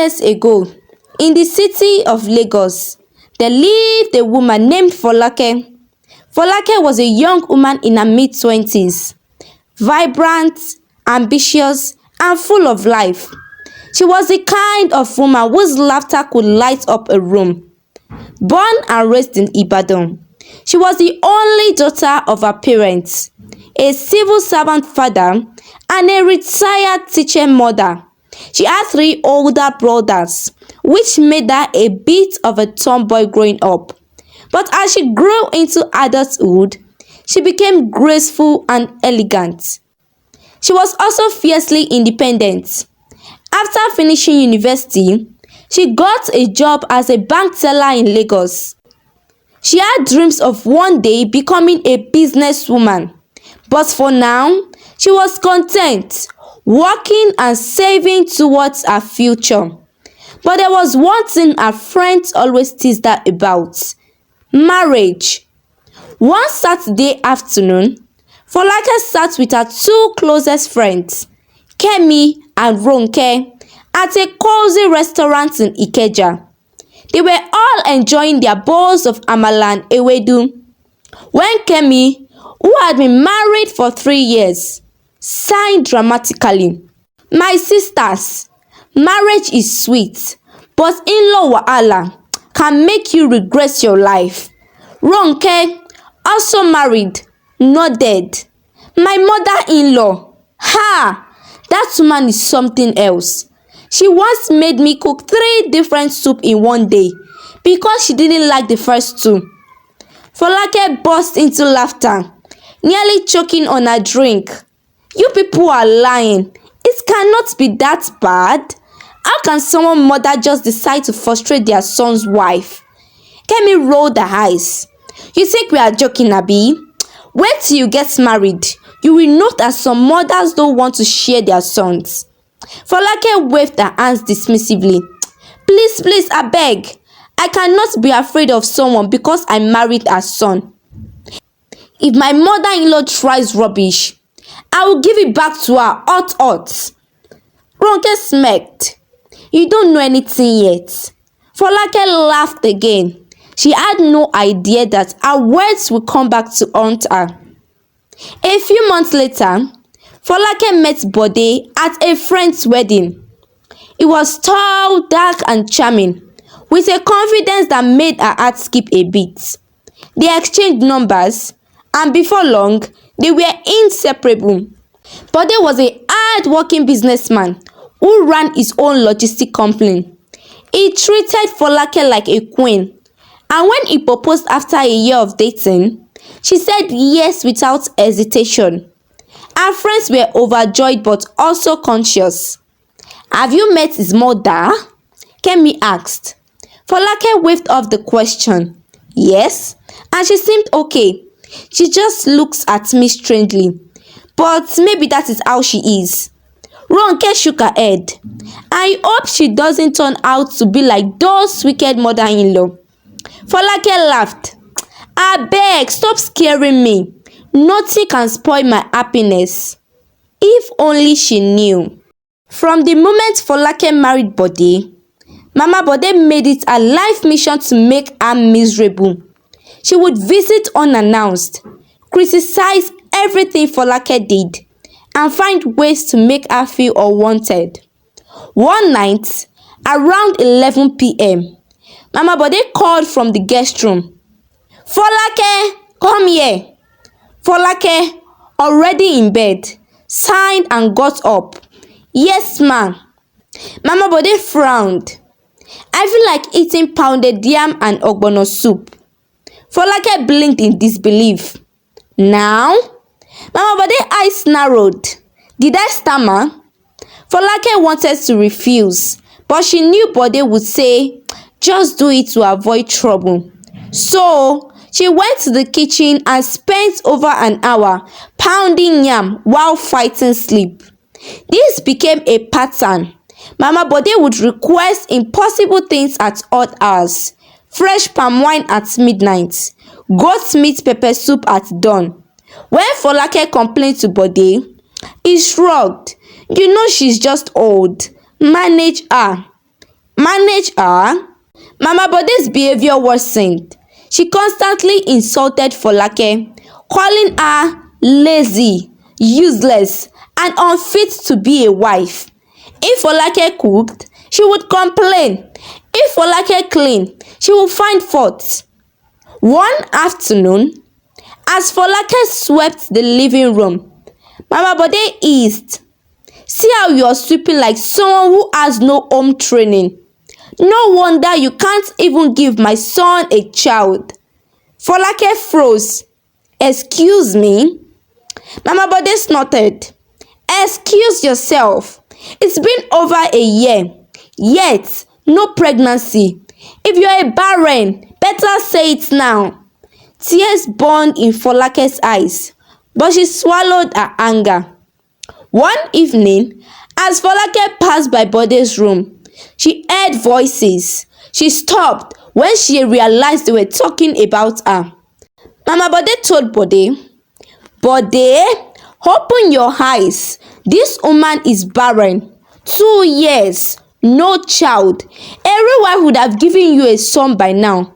years ago, in the city of Lagos, there lived a woman named Folake. Folake was a young woman in her mid-20s, vibrant, ambitious, and full of life. She was the kind of woman whose laughter could light up a room. Born and raised in Ibadan, she was the only daughter of her parents, a civil servant father, and a retired teacher mother. She had three older brothers, which made her a bit of a tomboy growing up. But as she grew into adulthood, she became graceful and elegant. She was also fiercely independent. After finishing university, she got a job as a bank teller in Lagos. She had dreams of one day becoming a businesswoman, but for now, she was content, working and saving towards her future. But there was one thing her friends always teased her about: marriage. One Saturday afternoon, Folake sat with her two closest friends, Kemi and Ronke, at a cozy restaurant in Ikeja. They were all enjoying their bowls of amala and ewedu when Kemi, who had been married for 3 years, sighed dramatically. "My sisters, marriage is sweet, but in-law wahala can make you regret your life." Ronke, also married, nodded. "My mother-in-law, ha! That woman is something else. She once made me cook 3 different soup in one day because she didn't like the first 2. Folake burst into laughter, nearly choking on her drink. "You people are lying. It cannot be that bad. How can someone's mother just decide to frustrate their son's wife?" Kemi rolled her eyes. "You think we are joking, Abi? Wait till you get married. You will note that some mothers don't want to share their sons." Folake waved her hands dismissively. Please, I beg. I cannot be afraid of someone because I married her son. If my mother-in-law tries rubbish, I will give it back to her hot. Ronke smirked. "You don't know anything yet." Folake laughed again. She had no idea that her words would come back to haunt her. A few months later, Folake met Bode at a friend's wedding. He was tall, dark, and charming, with a confidence that made her heart skip a beat. They exchanged numbers, and before long, they were inseparable. Bode was a hard-working businessman who ran his own logistic company. He treated Folake like a queen, and when he proposed after a year of dating, she said yes without hesitation. Her friends were overjoyed but also conscious. "Have you met his mother?" Kemi asked. Folake waved off the question. "Yes, and she seemed okay. She just looks at me strangely, but maybe that is how she is." Ronke shook her head. "I hope she doesn't turn out to be like those wicked mother-in-law." Folake laughed. "Abeg, stop scaring me. Nothing can spoil my happiness." If only she knew. From the moment Folake married Bode, Mama Bode made it a life mission to make her miserable. She would visit unannounced, criticize everything Folake did, and find ways to make her feel unwanted. One night, around 11 p.m., Mama Bode called from the guest room. "Folake, come here." Folake, already in bed, sighed and got up. "Yes, ma'am." Mama Bode frowned. "I feel like eating pounded yam and ogbono soup." Folake blinked in disbelief. "Now?" Mama Bode's eyes narrowed. Did I stammer? Folake wanted to refuse, but she knew Bode would say, "Just do it to avoid trouble." So, she went to the kitchen and spent over an hour pounding yam while fighting sleep. This became a pattern. Mama Bode would request impossible things at odd hours: fresh palm wine at midnight, goat meat pepper soup at dawn. When Folake complained to Bode, he shrugged. "You know she's just old. Manage her." manage her. Mama Bode's behavior worsened. She constantly insulted Folake, calling her lazy, useless, and unfit to be a wife. If Folake cooked, she would complain. If Folake cleaned, she would find fault. One afternoon, as Folake swept the living room, Mama Bode eased. "See how you are sweeping like someone who has no home training. No wonder you can't even give my son a child." Folake froze. "Excuse me?" Mama Bode snorted. "Excuse yourself. It's been over a year, yet no pregnancy. If you're a barren, better say it now." Tears burned in Folake's eyes, but she swallowed her anger. One evening, as Folake passed by Bode's room, she heard voices. She stopped when she realized they were talking about her. Mama Bode told Bode, "Bode, open your eyes. This woman is barren. 2 years, no child. Everyone would have given you a son by now."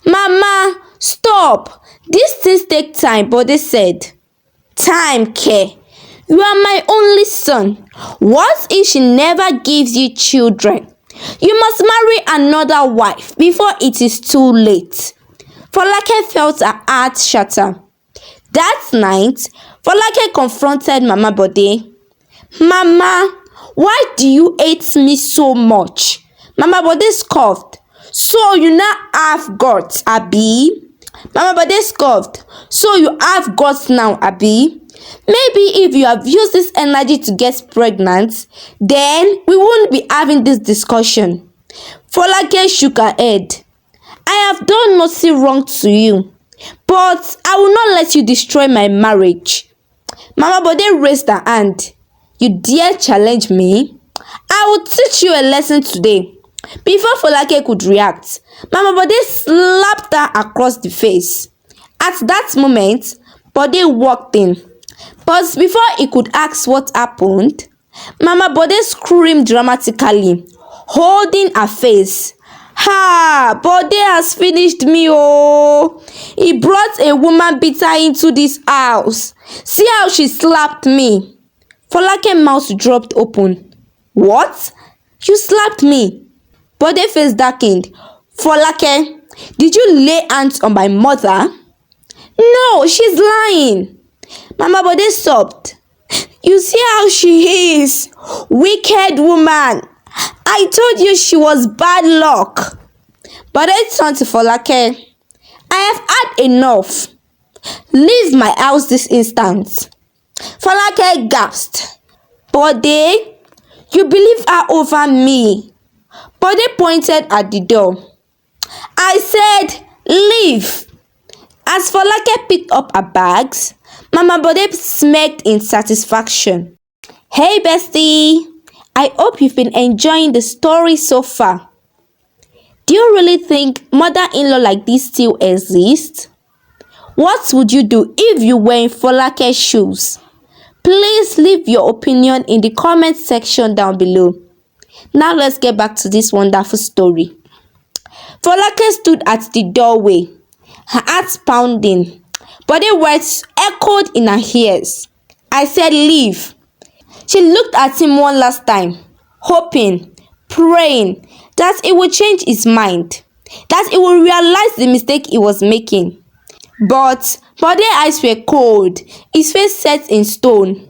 "Mama, stop. These things take time," Bode said. "Time, care. You are my only son. What if she never gives you children? You must marry another wife before it is too late." Folake felt her heart shatter. That night, Folake confronted Mama Bode. "Mama, why do you hate me so much?" Mama Bode scoffed. "So you now have guts, Abi?" Mama Bode scoffed. "So you have guts now, Abi? Maybe if you have used this energy to get pregnant, then we won't be having this discussion." Folake shook her head. "I have done nothing wrong to you, but I will not let you destroy my marriage." Mama Bode raised her hand. "You dare challenge me? I will teach you a lesson today." Before Folake could react, Mama Bode slapped her across the face. At that moment, Bode walked in. But before he could ask what happened, Mama Bode screamed dramatically, holding her face. "Ha! Bode has finished me, oh! He brought a woman beater into this house. See how she slapped me." Folake's mouth dropped open. "What? You slapped me?" Bode's face darkened. "Folake, did you lay hands on my mother?" "No, she's lying." Mama Bode sobbed. "You see how she is? Wicked woman. I told you she was bad luck." Bode turned to Folake. "I have had enough. Leave my house this instant." Folake gasped. "Bode, you believe her over me." Bode pointed at the door. "I said, leave." As Folake picked up her bags, Mama Bode smirked in satisfaction. Hey bestie, I hope you've been enjoying the story so far. Do you really think mother-in-law like this still exists? What would you do if you were in Folake's shoes? Please leave your opinion in the comment section down below. Now let's get back to this wonderful story. Folake stood at the doorway, her heart pounding. Body words echoed in her ears. I said leave. She looked at him one last time, hoping, praying that he would change his mind, that he would realize the mistake he was making. But Bode's eyes were cold, his face set in stone.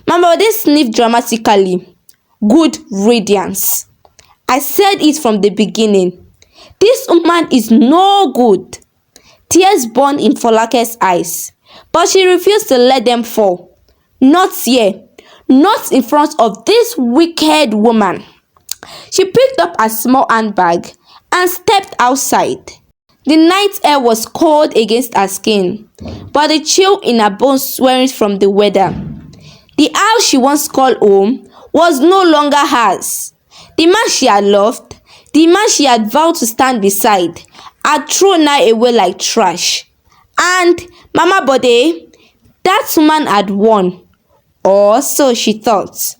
Mama Bode sniffed dramatically. Good riddance. I said it from the beginning. This woman is no good. Tears burned in Folake's eyes, but she refused to let them fall. Not here, not in front of this wicked woman. She picked up a small handbag and stepped outside. The night air was cold against her skin, but the chill in her bones swelled from the weather. The house she once called home was no longer hers. The man she had loved, the man she had vowed to stand beside, had thrown her away like trash. And Mama Bode, that woman had won, or so she thought.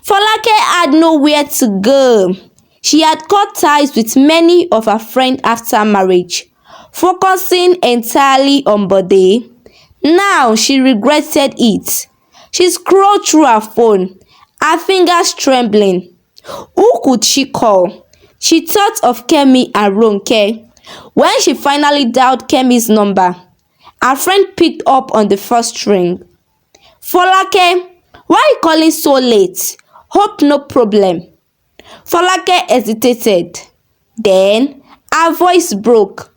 Folake had nowhere to go. She had cut ties with many of her friends after marriage, focusing entirely on Bode. Now she regretted it. She scrolled through her phone, her fingers trembling. Who could she call? She thought of Kemi and Ronke. When she finally dialed Kemi's number, her friend picked up on the first ring. Folake, why are you calling so late? Hope no problem. Folake hesitated. Then her voice broke.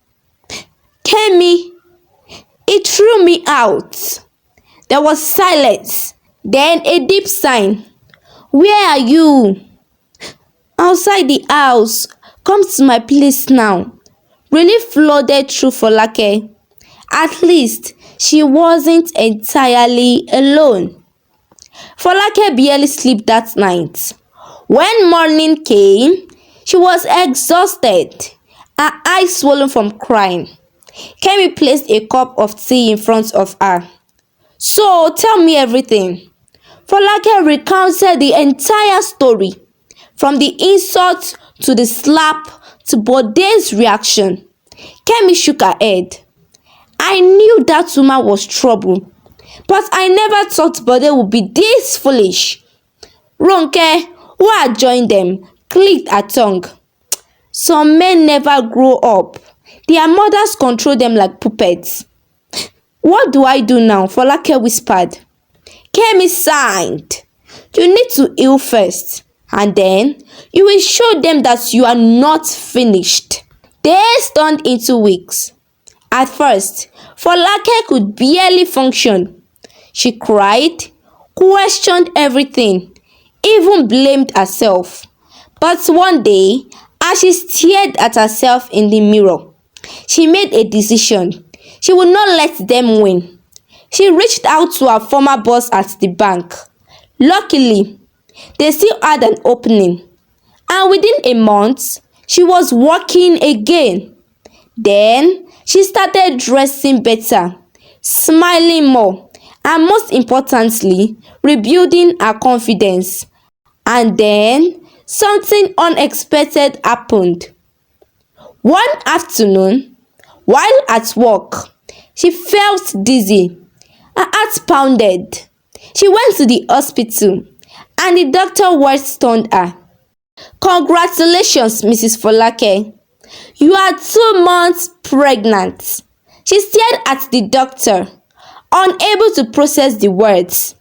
Kemi, it threw me out. There was silence, then a deep sigh. Where are you? Outside the house. Come to my place now. Relief flooded through Folake. At least she wasn't entirely alone. Folake barely slept that night. When morning came, she was exhausted, her eyes swollen from crying. Kemi placed a cup of tea in front of her. So tell me everything. Folake recounted the entire story, from the insult to the slap to Bode's reaction. Kemi shook her head. I knew that woman was trouble, but I never thought Bode would be this foolish. Ronke, who had joined them, clicked her tongue. Some men never grow up. Their mothers control them like puppets. What do I do now? Folake whispered. Kemi sighed. You need to heal first, and then you will show them that you are not finished. Days turned into weeks. At first, Folake could barely function. She cried, questioned everything, even blamed herself. But one day, as she stared at herself in the mirror, she made a decision. She would not let them win. She reached out to her former boss at the bank. Luckily, they still had an opening, and within a month, she was working again. Then, she started dressing better, smiling more, and most importantly, rebuilding her confidence. And then, something unexpected happened. One afternoon, while at work, she felt dizzy. Her heart pounded. She went to the hospital, and the doctor words stunned her. Congratulations, Mrs. Folake. You are 2 months pregnant. She stared at the doctor, unable to process the words.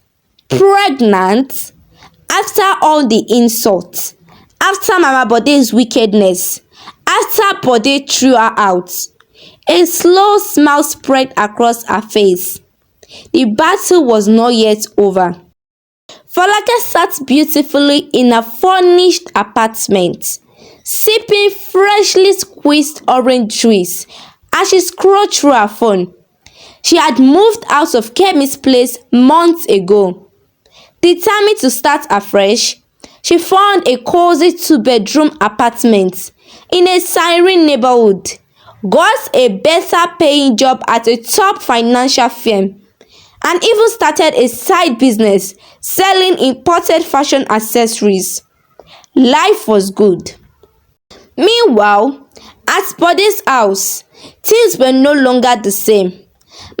Pregnant? After all the insults, after Mama Bode's wickedness, after Bode threw her out, a slow smile spread across her face. The battle was not yet over. Folake sat beautifully in a furnished apartment, sipping freshly squeezed orange juice as she scrolled through her phone. She had moved out of Kemi's place months ago. Determined to start afresh, she found a cozy 2-bedroom apartment in a siren neighborhood, got a better paying job at a top financial firm, and even started a side business selling imported fashion accessories. Life was good. Meanwhile, at Bode's house, things were no longer the same.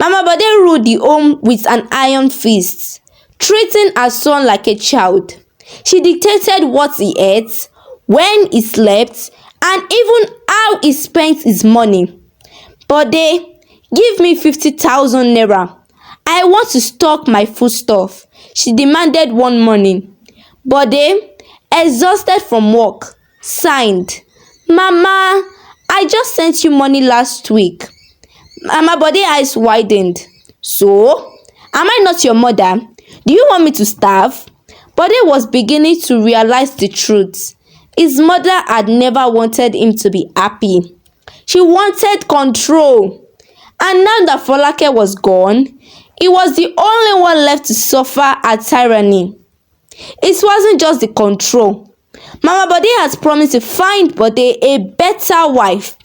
Mama Bode ruled the home with an iron fist, treating her son like a child. She dictated what he ate, when he slept, and even how he spent his money. Bode, give me 50,000 naira. I want to stock my foodstuff, she demanded one morning. Bode, exhausted from work, sighed. Mama, I just sent you money last week. Mama Bode's eyes widened. So, am I not your mother? Do you want me to starve? Bode was beginning to realize the truth. His mother had never wanted him to be happy. She wanted control. And now that Folake was gone, he was the only one left to suffer her tyranny. It wasn't just the control. Mama Bode had promised to find Bode a better wife.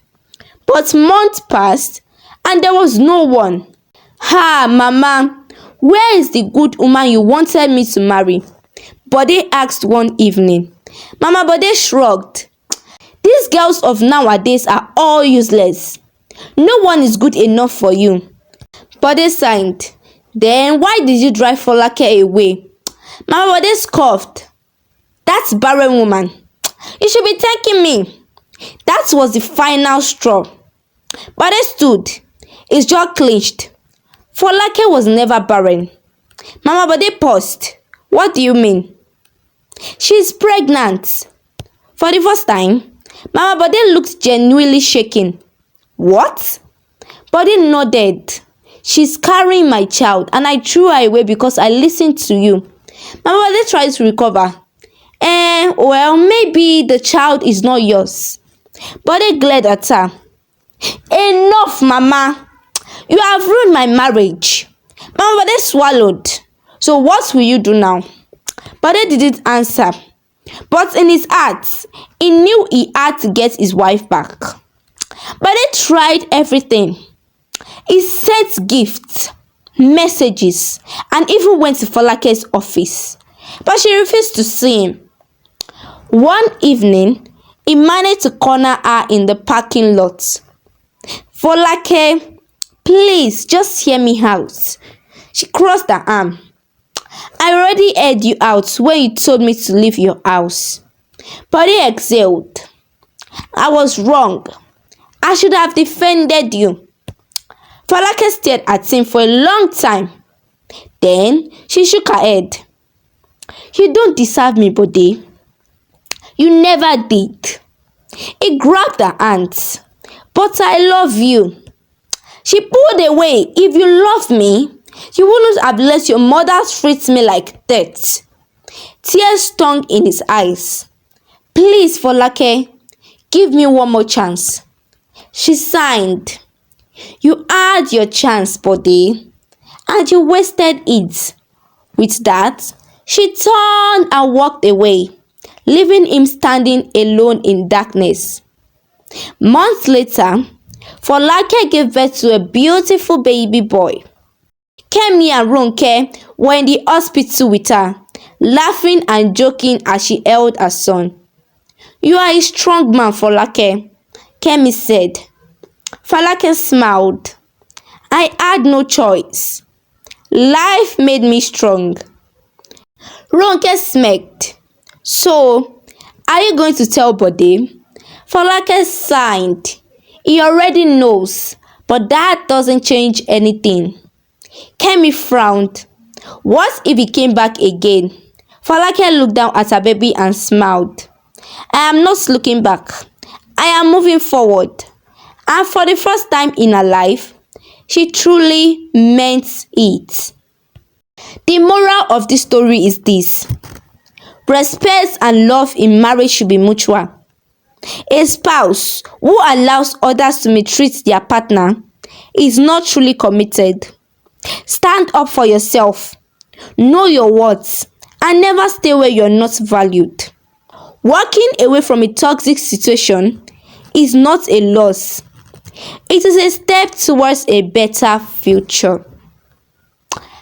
But months passed and there was no one. Mama, where is the good woman you wanted me to marry? Bode asked one evening. Mama Bode shrugged. These girls of nowadays are all useless. No one is good enough for you. Bode sighed. Then why did you drive Folake away? Mama Bode scoffed. That's barren woman. You should be thanking me. That was the final straw. Bode stood. His jaw clenched. Folake was never barren. Mama Bode paused. What do you mean? She's pregnant. For the first time, Mama Bode looked genuinely shaken. What? Bode nodded. She's carrying my child and I threw her away because I listened to you. Mama Bode tried to recover. Well, maybe the child is not yours. Bode glared at her. Enough, Mama. You have ruined my marriage. Mama Bode swallowed. So what will you do now? Bode didn't answer. But in his heart, he knew he had to get his wife back. Bode tried everything. He sent gifts, messages, and even went to Folake's office. But she refused to see him. One evening, he managed to corner her in the parking lot. Folake, please just hear me out. She crossed her arm. I already heard you out when you told me to leave your house. Bode exhaled. I was wrong. I should have defended you. Folake stared at him for a long time. Then she shook her head. You don't deserve me, Bode. You never did. He grabbed her hands. But I love you. She pulled away. If you loved me, you wouldn't have let your mother treat me like that. Tears stung in his eyes. Please, Folake, give me one more chance. She sighed. You had your chance, Bode, and you wasted it. With that, she turned and walked away, leaving him standing alone in darkness. Months later, Folake gave birth to a beautiful baby boy. Kemi and Ronke were in the hospital with her, laughing and joking as she held her son. You are a strong man, Folake, Kemi said. Folake smiled. I had no choice. Life made me strong. Ronke smirked. So, are you going to tell Bode? Folake sighed. He already knows, but that doesn't change anything. Kemi frowned. What if he came back again? Folake looked down at her baby and smiled. I am not looking back. I am moving forward. And for the first time in her life, she truly meant it. The moral of this story is this. Respect and love in marriage should be mutual. A spouse who allows others to mistreat their partner is not truly committed. Stand up for yourself. Know your worth and never stay where you're not valued. Walking away from a toxic situation is not a loss. It is a step towards a better future.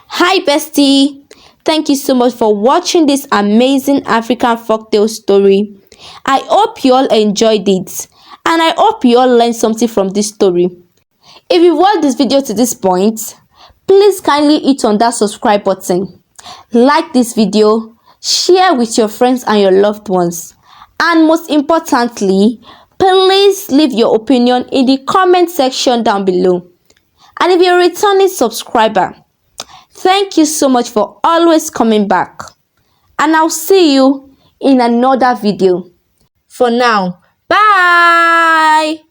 Hi bestie, thank you so much for watching this amazing African folktale story. I hope you all enjoyed it and I hope you all learned something from this story. If you watched this video to this point, please kindly hit on that subscribe button. Like this video, share with your friends and your loved ones. And most importantly, please leave your opinion in the comment section down below. And if you're a returning subscriber, thank you so much for always coming back. And I'll see you in another video. For now, bye!